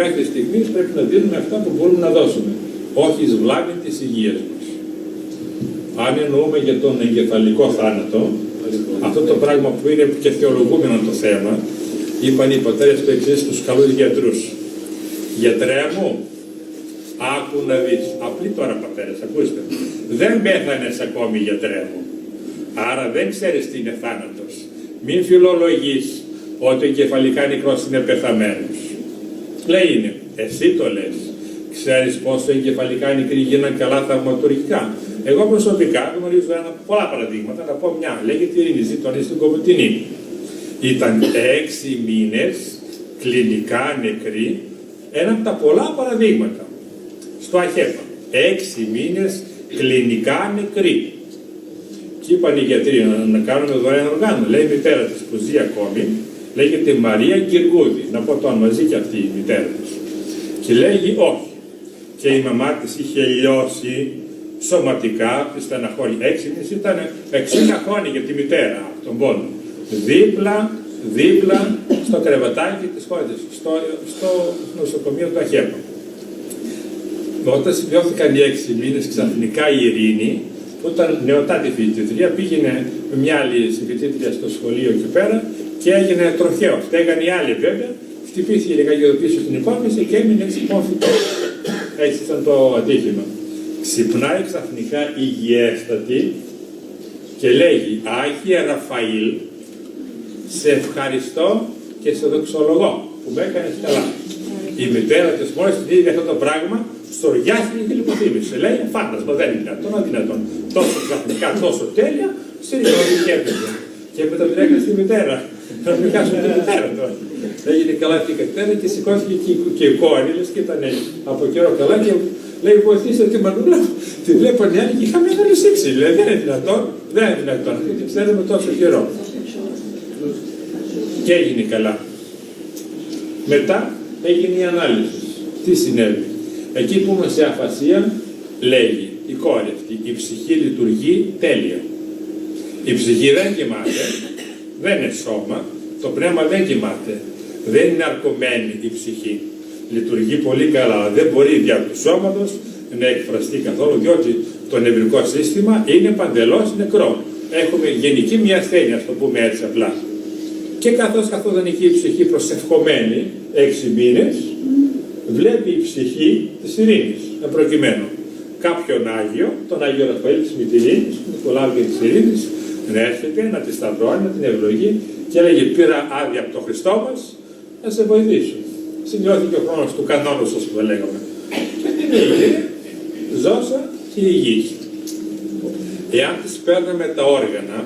μέχρι στιγμής πρέπει να δίνουμε αυτά που μπορούμε να δώσουμε, όχι εις βλάβη της υγείας μας. Αν εννοούμε για τον εγκεφαλικό θάνατο, αυτό το πράγμα που είναι και θεολογούμενο το θέμα, είπαν οι πατέρες το εξής στους καλούς γιατρούς. Γιατρέ μου, άκου να δεις. Απλή τώρα πατέρες, ακούστε. Δεν πέθανες ακόμη γιατρέ μου. Άρα δεν ξέρεις τι είναι θάνατος. Μην φιλολογείς ότι ο εγκεφαλικά νεκρός είναι πεθαμένος. Λέει είναι, εσύ το λες. Ξέρεις πόσο εγκεφαλικά νεκροί γίναν καλά θαυματουργικά. Εγώ προσωπικά γνωρίζω πολλά παραδείγματα, να πω μια. Λέγεται η Ειρήνη, ζήτωνε στην Κομωτινή. Ήταν 6 μήνες κλινικά νεκροί, ένα από τα πολλά παραδείγματα. Στο ΑΧΕΠΑ, 6 μήνες κλινικά νεκροί. Και είπαν οι γιατροί να κάνουμε δωρεάν οργάνο. Λέει η μητέρα της που ζει ακόμη, λέγεται Μαρία Γκυργούδη. Να πω το μαζί και αυτή η μητέρα της. Και λέγει όχι. Και η μαμά της είχε λιώσει σωματικά, τη στεναχώρη. 6 μήνες ήταν 60 χρόνια για τη μητέρα τον πόνο. Δίπλα στο κρεβατάκι της χώρας, στο νοσοκομείο του ΑΧΕΠΑ. Όταν συμπληρώθηκαν οι 6 μήνες, ξαφνικά η Ειρήνη, που ήταν νεοτάτη φοιτητρία, πήγαινε με μια άλλη φοιτήτρια στο σχολείο εκεί πέρα και έγινε τροχαίο. Φταίγανε οι άλλοι βέβαια, χτυπήθηκε λιγάκι εδώ πίσω στην υπόθεση και έμεινε ξυπόφητο. Έτσι ήταν το ατύχημα. Ξυπνάει ξαφνικά υγιέστατη και λέγει Άγιε Ραφαήλ, σε ευχαριστώ και σε δοξολογώ που με έκανες καλά. Η μητέρα της μόλις την είδε αυτό το πράγμα, στοργιάστηκε και λιποθύμησε. Λέει, φάντασμα, δεν είναι δυνατόν, αδυνατόν. Τόσο ξαφνικά, τόσο τέλεια, συγγνώμη έπαιζε. Και μετά την έκανε στη μητέρα. Θα μην χάσουν τη μητέρα τώρα. Έγινε καλά αυτή η καυτέρα και σηκώθηκε και η κόρη, λες και ήταν από καιρό καλά και λέει, βοηθήστε τη μανούλα. Τη βλέπαν οι άλλοι και είχαμε αναλυσίξει. Λέει, δεν είναι δυνατόν, δεν είναι δυνατόν. Αυτή ξέρουμε τόσο καιρό. Και έγινε καλά. Μετά έγινε η ανάλυση. Τι συνέβη? Εκεί που είμαστε σε αφασία, λέγει η κόρη αυτή, η ψυχή λειτουργεί τέλεια. Η ψυχή δεν κοιμάται, δεν είναι σώμα, το πνεύμα δεν κοιμάται, δεν είναι αρκωμένη η ψυχή. Λειτουργεί πολύ καλά, αλλά δεν μπορεί δια του σώματος να εκφραστεί καθόλου, διότι το νευρικό σύστημα είναι παντελώς νεκρό. Έχουμε γενική μια ασθένεια, ας το πούμε έτσι απλά. Και καθώς καθόταν εκεί η ψυχή προσευχομένη 6 μήνες, βλέπει η ψυχή της Ειρήνης, προκειμένου κάποιον Άγιο, τον Άγιο Ραφαήλ της Μυτιλήνης, τον Νικολάου και της Ειρήνης, να έρχεται, να τη σταυρώνει, να την ευλογεί και έλεγε πήρα άδεια από τον Χριστό μας να σε βοηθήσω. Σημειώθηκε ο χρόνος του κανόνος, όπως το λέγαμε. Και την έγινε ζώσα και υγιής. Εάν της παίρναμε τα όργανα,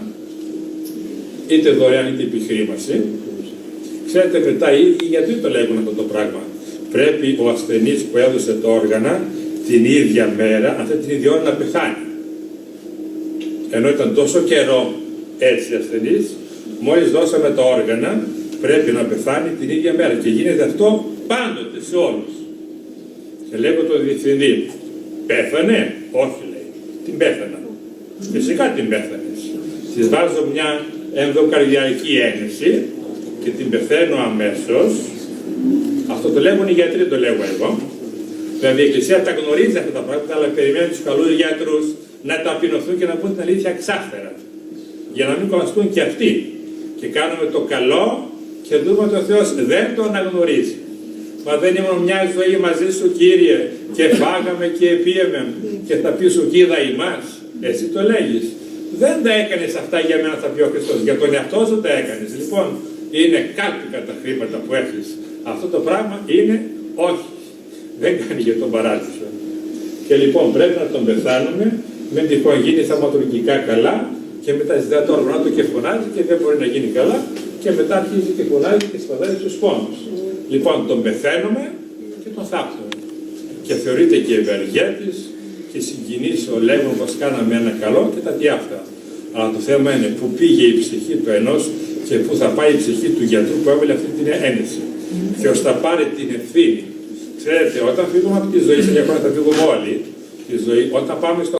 είτε δωρεάν είτε επιχρήμαση, ξέρετε μετά οι ίδιοι γιατί το λέγουν αυτό το πράγμα. Πρέπει ο ασθενής που έδωσε τα όργανα την ίδια μέρα, αυτή την ίδια ώρα να πεθάνει. Ενώ ήταν τόσο καιρό έτσι ασθενής, μόλις δώσαμε τα όργανα, πρέπει να πεθάνει την ίδια μέρα. Και γίνεται αυτό πάντοτε σε όλους. Και λέγω το διευθυντή, πέθανε? Όχι, λέει, την πέθανα. Φυσικά την πέθανες. Της βάζω μια ενδοκαρδιακή ένεση και την πεθαίνω αμέσως. Αυτό το λέγουν οι γιατροί, το λέγω εγώ. Δηλαδή η Εκκλησία τα γνωρίζει αυτά τα πράγματα, αλλά περιμένει τους καλούς γιατρούς να ταπεινωθούν και να πούν την αλήθεια εξάφερα. Για να μην κολλαστούν και αυτοί. Και κάνουμε το καλό και δούμε ότι ο Θεός δεν το αναγνωρίζει. Μα δεν ήμουν μια ζωή μαζί σου, Κύριε, και φάγαμε και επίεμε και θα πει σου κοίτα ημάς. Εσύ το λέγεις. Δεν τα έκανες αυτά για μένα, θα πει ο Χριστός. Για τον εαυτό σου τα έκανες. Λοιπόν, είναι κάλπικα τα χρήματα που έχεις. Αυτό το πράγμα είναι όχι. Δεν κάνει για τον παράδεισο. Και λοιπόν πρέπει να τον πεθάνουμε, με τυχόν γίνει θαυματουργικά καλά και μετά ζητά το όργανο του και φωνάζει και δεν μπορεί να γίνει καλά και μετά αρχίζει και φωνάζει και σπαδάει στους πόνους. Λοιπόν, τον πεθαίνουμε και τον θάψουμε. Και θεωρείται και ευεργέτης και συγγενής ο λέγον πως κάναμε ένα καλό και τα τι αυτά. Αλλά το θέμα είναι που πήγε η ψυχή του ενός και που θα πάει η ψυχή του γιατρού που έβαλε αυτή την ένεση. Ποιος θα πάρει την ευθύνη. Ξέρετε, όταν φύγουμε από τη ζωή, σε μια χρόνια θα φύγουμε όλοι, τη ζωή, όταν πάμε στο